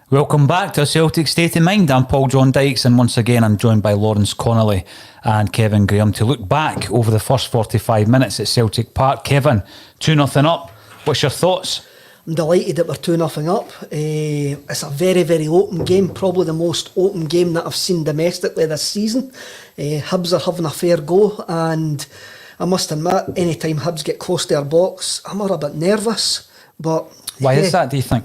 Welcome back to A Celtic State of Mind. I'm Paul John Dykes, and once again I'm joined by Lawrence Connolly and Kevin Graham to look back over the first 45 minutes at Celtic Park. Kevin, 2-0 up. What's your thoughts? I'm delighted that we're 2-0 up. It's a very, very open game, probably the most open game that I've seen domestically this season. Hibs are having a fair go, and I must admit, any time Hibs get close to our box, I'm a bit nervous. But why is that, do you think?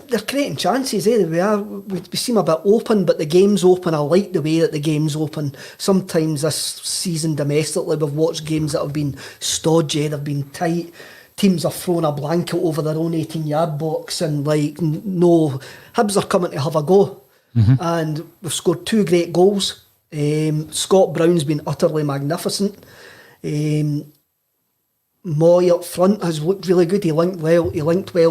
They're creating chances, we seem a bit open, but the game's open. I like the way that the game's open. Sometimes this season domestically we've watched games that have been stodgy, they've been tight. Teams have thrown a blanket over their own 18-yard box, and no, Hibs are coming to have a go. And we've scored 2 great goals. Scott Brown's been utterly magnificent. Moy up front has looked really good. He linked well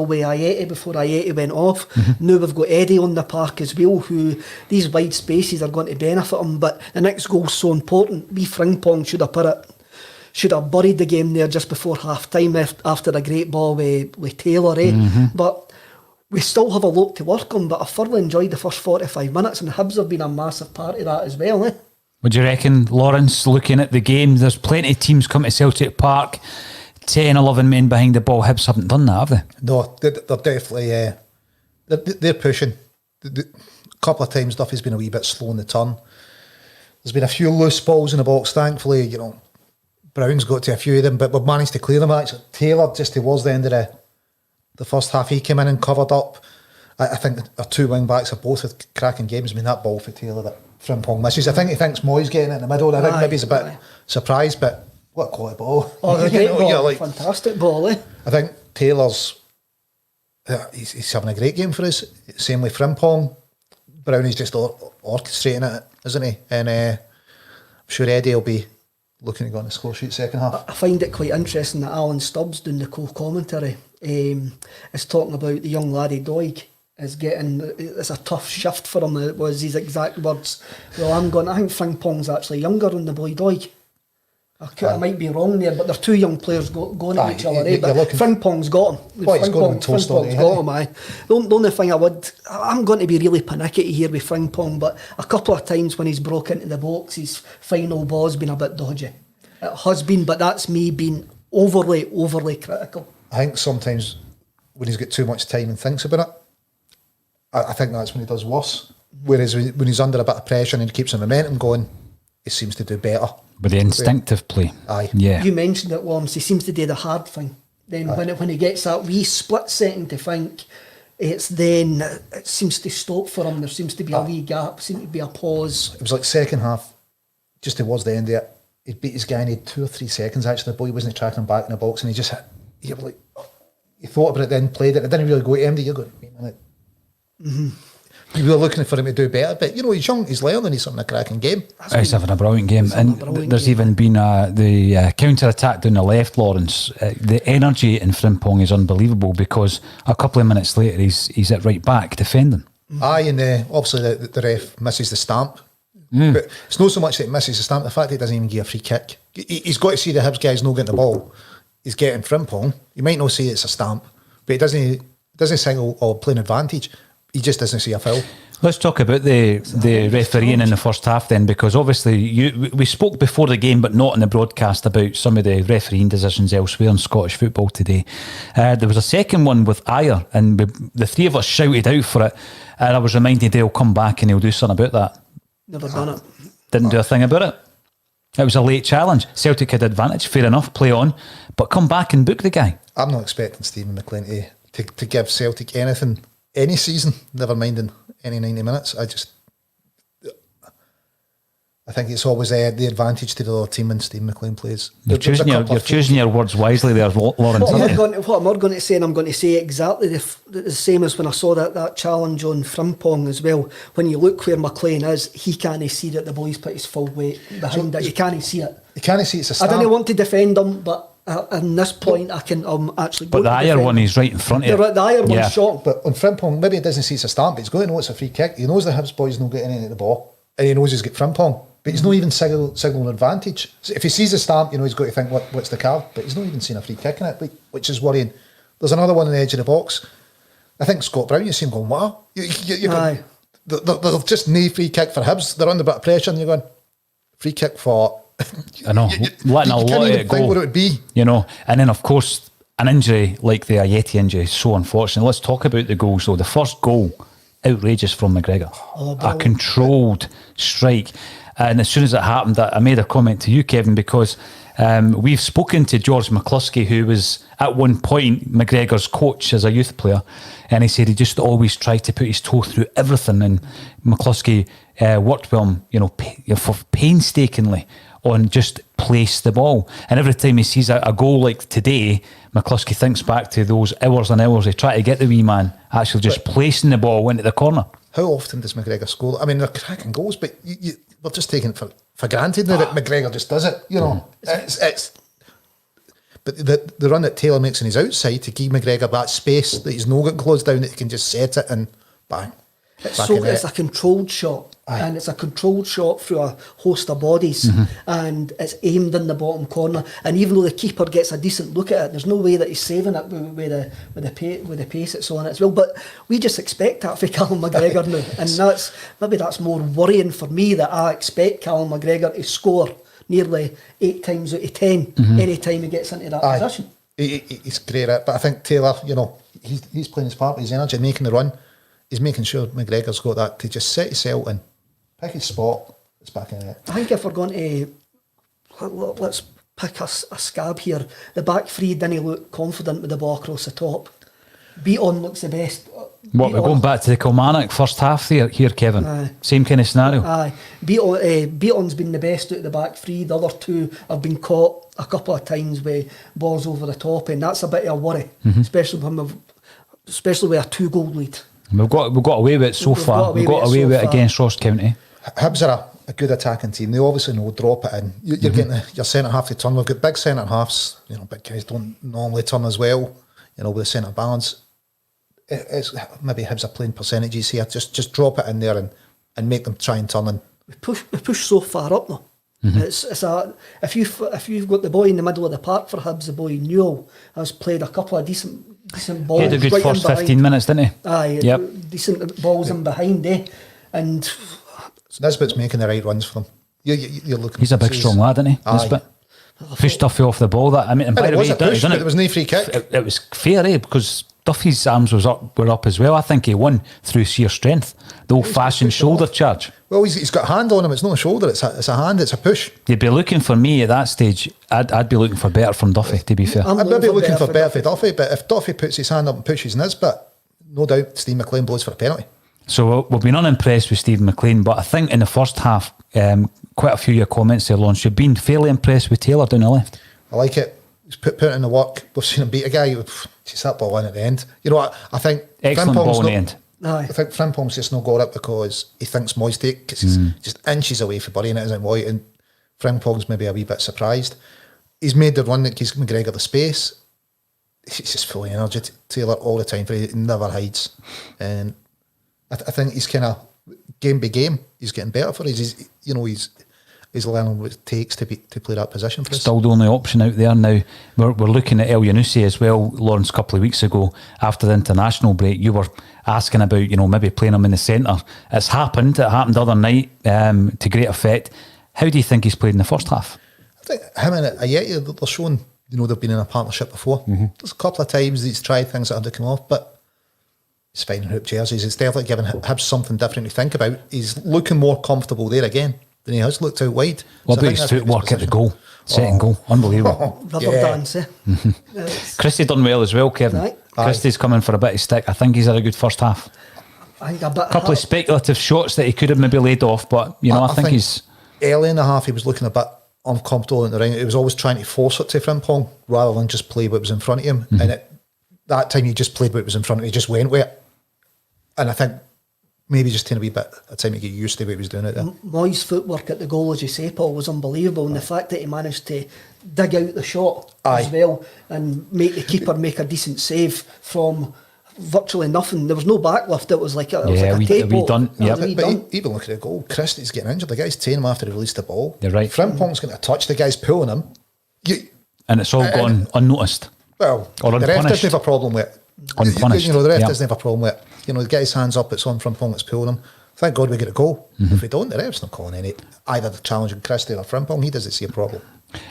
with Ayeti before Ayeti went off. Now we've got Eddie on the park as well, who these wide spaces are going to benefit him. But the next goal's so important. Frimpong should have buried the game there just before half time after a great ball with Taylor. But we still have a lot to work on. But I thoroughly enjoyed the first 45 minutes, and the Hibs have been a massive part of that as well. What do you reckon, Lawrence, looking at the game? There's plenty of teams come to Celtic Park, 10, 11 men behind the ball. Hibs haven't done that, have they? No, they're definitely they're pushing. A couple of times Duffy's been a wee bit slow in the turn. There's been a few loose balls in the box, thankfully. Brown's got to a few of them, but we've managed to clear them. Actually, Taylor, just towards the end of the first half, he came in and covered up. I think our 2 wing backs are both with cracking games. I mean, that ball for Taylor that Frimpong misses, I think he thinks Moy's getting it in the middle. I think maybe he's a bit surprised, but what a quality ball. Oh, a great ball, fantastic ball. I think Taylor's he's having a great game for us. Same with Frimpong. Brownie's just orchestrating it, isn't he? And I'm sure Eddie will be looking to go on the score sheet second half. I find it quite interesting that Alan Stubbs doing the co-commentary is talking about the young laddie Doig is getting, it's a tough shift for him, was his exact words. Well, I think Frimpong's actually younger than the boy Doig. I might be wrong there, but they're 2 young players going at each other. But Frimpong's got him. He's got him toast on. The only thing I'm going to be really panicky here with Frimpong, but a couple of times when he's broke into the box, his final ball's been a bit dodgy. It has been, but that's me being overly critical. I think sometimes when he's got too much time and thinks about it, I think that's when he does worse. Whereas when he's under a bit of pressure and he keeps the momentum going, he seems to do better. With the instinctive play. Aye. Yeah. You mentioned it, Worms, he seems to do the hard thing. Then when he gets that wee split second to think, it seems to stop for him. There seems to be a wee gap, seems to be a pause. It was like second half, just towards the end of it, he'd beat his guy and he had 2 or 3 seconds actually. The boy wasn't tracking him back in the box, and he just he thought about it, then played it. It didn't really go to him. You're going, wait a minute. We were looking for him to do better, but he's young, he's learning, he's having a cracking game. He's having a brilliant game, and there's even been the counter-attack down the left, Lawrence. The energy in Frimpong is unbelievable, because a couple of minutes later he's at right back defending. Aye, and obviously the ref misses the stamp. But it's not so much that he misses the stamp, the fact that he doesn't even give a free kick. He's got to see the Hibs guys not getting the ball. He's getting Frimpong. You might not say it's a stamp, but he doesn't signal or play an advantage. He just doesn't see a foul. Let's talk about the refereeing in the first half then, because obviously we spoke before the game, but not in the broadcast, about some of the refereeing decisions elsewhere in Scottish football today. There was a second one with Ayer, and the 3 of us shouted out for it, and I was reminded he'll come back and he'll do something about that. Never done it. Didn't do a thing about it. It was a late challenge. Celtic had advantage, fair enough, play on, but come back and book the guy. I'm not expecting Stephen McLean to give Celtic anything any season, never mind in any 90 minutes. I think it's always the advantage to the other team when Steve McLean plays. You're choosing your words wisely there, Lawrence. What I'm going to say, and I'm going to say exactly the same as when I saw that challenge on Frimpong as well. When you look where McLean is, he can't see that the boy's put his full weight behind it. You can't see it. You can't see it's a stamp. I don't want to defend him, but at this point I'm actually But the Ayer one, he's right in front of you. The Ayer one's shot. But on Frimpong, maybe he doesn't see it's a stamp, but he's going to know it's a free kick. He knows the Hibs boys not getting into the ball, and he knows he's got Frimpong. But he's not even signaling advantage. So if he sees the stamp, he's got to think, what's the card? But he's not even seen a free kick in it, which is worrying. There's another one on the edge of the box. I think Scott Brown, you see him going, what? Aye. They're just no free kick for Hibs. They're under a bit of pressure, and you're going, free kick for. I know, letting a lot of it go. Think what it would be. You know, and then of course an injury like the Ayeti injury is so unfortunate. Let's talk about the goals though. The first goal, outrageous from McGregor. A controlled strike. And as soon as it happened, I made a comment to you, Kevin, because we've spoken to George McCluskey, who was at one point McGregor's coach as a youth player, and he said he just always tried to put his toe through everything, and McCluskey worked with him, you know, for painstakingly on just place the ball. And every time he sees a goal like today, McCluskey thinks back to those hours and hours he tried to get the wee man actually just placing the ball into the corner. How often does McGregor score? I mean, they're cracking goals, but we're just taking it for granted now that McGregor just does it. You know, it's. But the run that Taylor makes on his outside to give McGregor that space that he's no getting closed down, that he can just set it and bang. It's a controlled shot. Aye. And it's a controlled shot through a host of bodies, and it's aimed in the bottom corner. And even though the keeper gets a decent look at it, there's no way that he's saving it with the pace it's on it as well. But we just expect that for Callum McGregor now, and that's more worrying for me, that I expect Callum McGregor to score nearly 8 times out of 10 any time he gets into that position. He's great at it, but I think Taylor, you know, he's playing his part with his energy, making the run. He's making sure McGregor's got that to just set himself and pick his spot. It's back in it. I think if we're going to let's pick a scab here, the back three didn't look confident with the ball across the top. Beaton looks the best. What, we're going back to the Kilmarnock first half here, Kevin? Aye. Same kind of scenario? Aye. Beaton's been the best out of the back three. The other two have been caught a couple of times with balls over the top, and that's a bit of a worry, especially with a 2-goal lead. We've got away with it so far. We've got away with it against Ross County. Hibs are a good attacking team. They obviously know drop it in. You're getting your centre half to turn. We've got big centre halves. You know, big guys don't normally turn as well. You know, with the centre balance, it's maybe Hibs are playing percentages here. Just drop it in there and make them try and turn. And we push so far up though. If you've got the boy in the middle of the park for Hibs, the boy Newell has played a couple of decent balls. He had a good first 15 minutes, didn't he? Aye, yep. Decent balls in behind, and so Nisbet's making the right runs for them. You're looking. He's a big, strong lad, isn't he? Nisbet. Pushed Duffy off the ball. That, I mean, and by the way, there was no free kick. It was fair, because Duffy's arms were up as well. I think he won through sheer strength. The old-fashioned shoulder charge. Well, he's got a hand on him. It's not a shoulder. It's a hand. It's a push. You'd be looking for me at that stage. I'd be looking for better from Duffy, to be fair. I'd be looking for better for Duffy. But if Duffy puts his hand up and pushes Nisbet, no doubt Steve McLean blows for a penalty. So we've been unimpressed with Stephen McLean, but I think in the first half, quite a few of your comments there, Lawrence, you've been fairly impressed with Taylor down the left. I like it. He's put in the work. We've seen him beat a guy. Just that ball in at the end. You know, I think excellent ball in the end. Aye. I think Frimpong's just not got it because he thinks Moyes take, because he's just inches away from burying it, isn't Moy? And Frimpong's maybe a wee bit surprised. He's made the run that gives McGregor the space. He's just full of energy. Taylor all the time. He never hides. And I think he's kind of game by game. He's getting better for us. He's learning what it takes to play that position for us. Still the only option out there now. We're looking at El Yunusi as well, Lawrence, a couple of weeks ago after the international break. You were asking about, maybe playing him in the centre. It's happened. It happened the other night to great effect. How do you think he's played in the first half? I think him and Ayeti, they're showing, they've been in a partnership before. There's a couple of times he's tried things that had to come off, but he's fine in hoop jerseys. It's definitely giving Hibs something different to think about. He's looking more comfortable there again than he has looked out wide. What about his footwork at the goal? Second goal. Unbelievable. Rubber dance, eh? Christie done well as well, Kevin. Right. Christie's coming for a bit of stick. I think he's had a good first half. I think a couple of speculative shots that he could have maybe laid off, but I think he's early in the half he was looking a bit uncomfortable in the ring. He was always trying to force it to Frimpong rather than just play what was in front of him. And that time he just played what was in front of him. He just went with it. And I think maybe just taking a wee bit of time to get used to what he was doing it there. Moyes' footwork at the goal, as you say, Paul, was unbelievable. And the fact that he managed to dig out the shot as well and make the keeper make a decent save from virtually nothing. There was no backlift. It was like a tape done. But even look at the goal. Christie's getting injured. The guy's taking him after he released the ball. You're right. Frimpong's going to touch. The guy's pulling him. And it's all gone unnoticed. Well, or the ref unpunished. doesn't have a problem with it. unpunished. You know, the ref Yeah. doesn't have a problem with it. You know, get his hands up, it's on Frimpong, it's pulling him. Thank God we get a goal. If we don't, the ref's not calling any. Either the challenging Christie or Frimpong, he doesn't see a problem.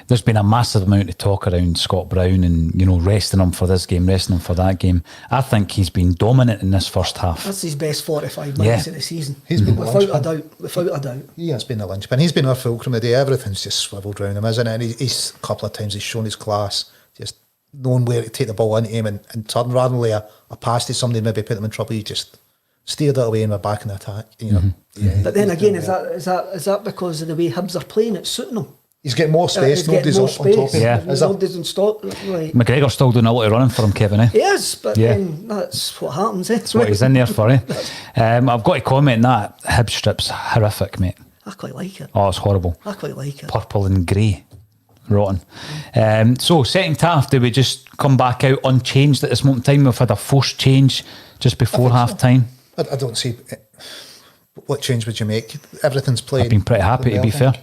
There's been a massive amount of talk around Scott Brown and, you know, resting him for this game, resting him for that game. I think he's been dominant in this first half. That's his best 45 minutes of the season. He's been the without a linchpin. doubt. Without a doubt. He has been the linchpin. He's been our fulcrum of the day. Everything's just swivelled around him, isn't it? And he's a couple of times he's shown his class, just knowing where to take the ball into him and turn rather than lay a pass to somebody and maybe put them in trouble. He just steered it away and we're back in the attack. You know. Yeah, But then again, is that because of the way Hibs are playing? It's suiting him. he's getting more space. He's getting Nobody's more on top of space. him. Yeah. Is there? Nobody doesn't stop. Like, McGregor's still doing a lot of running for him, Kevin. he is, but Yeah. then that's what happens. That's what he's in there for. I've got to comment that Hibs strip's horrific, mate. I quite like it. Oh, it's horrible. I quite like it. Purple and grey. Rotten. So, second half, do we just come back out unchanged at this moment in time? We've had a forced change just before half time. I don't see what change would you make. Everything's played. I've been pretty happy, to be fair.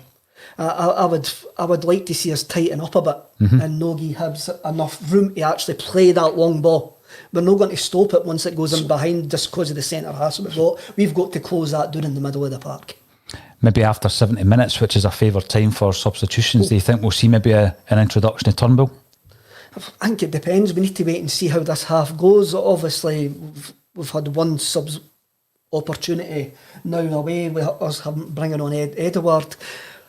I would like to see us tighten up a bit and no give Hibs enough room to actually play that long ball. We're not going to stop it once it goes in behind just because of the centre half. So we've got to close that down in the middle of the park. Maybe after 70 minutes, which is a favoured time for substitutions, do you think we'll see maybe an introduction of Turnbull? I think it depends. We need to wait and see how this half goes. Obviously, we've had one subs opportunity now away with us bringing on Edouard.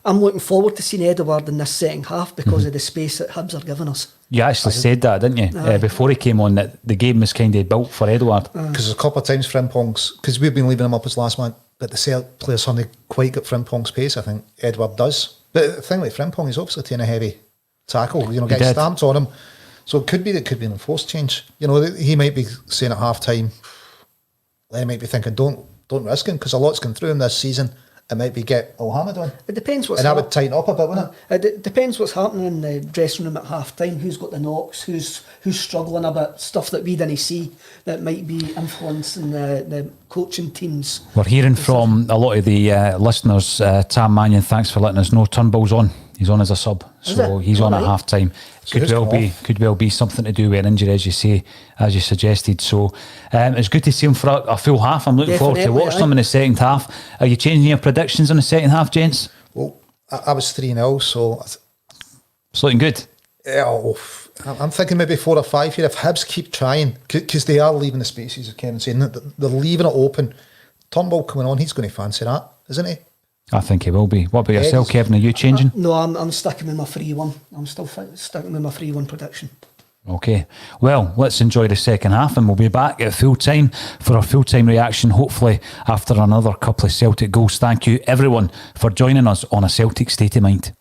I'm looking forward to seeing Edouard in this second half because of the space that Hibs are giving us. You actually said that, didn't you? Before he came on, that the game was kind of built for Edouard. Because a couple of times Frimpong's, because we've been leaving him up as last man, but the Celtic players haven't quite got Frimpong's pace. I think Edouard does. But the thing with Frimpong, he's obviously taking a heavy tackle, getting did. stamped on him. So it could be an enforced change. He might be saying at half time, they might be thinking, don't risk him, because a lot's gone through him this season. It might be get Al-Hamid on. It depends what's and that would tighten up a bit, wouldn't it? It depends what's happening in the dressing room at half time. Who's got the knocks? Who's struggling a bit? Stuff that we didn't see that might be influencing the coaching teams. We're hearing from a lot of the listeners. Tam Mannion, thanks for letting us know. Turnbull's on. He's on as a sub, so he's on at half time. So Could well be something to do with an injury, as you say, as you suggested. So it's good to see him for a full half. I'm looking forward to watching him in the second half. Are you changing your predictions on the second half, gents? Well, I was 3-0, so It's looking good. I'm thinking maybe 4 or 5 here. If Hibs keep trying, because they are leaving the spaces, as Kevin saying, they're leaving it open. Turnbull coming on, he's going to fancy that, isn't he? I think he will be. What about yourself, Kevin? Are you changing? No, I'm sticking with my 3-1. I'm still sticking with my 3-1 prediction. Okay. Well, let's enjoy the second half and we'll be back at full time for our full time reaction, hopefully after another couple of Celtic goals. Thank you, everyone, for joining us on A Celtic State of Mind.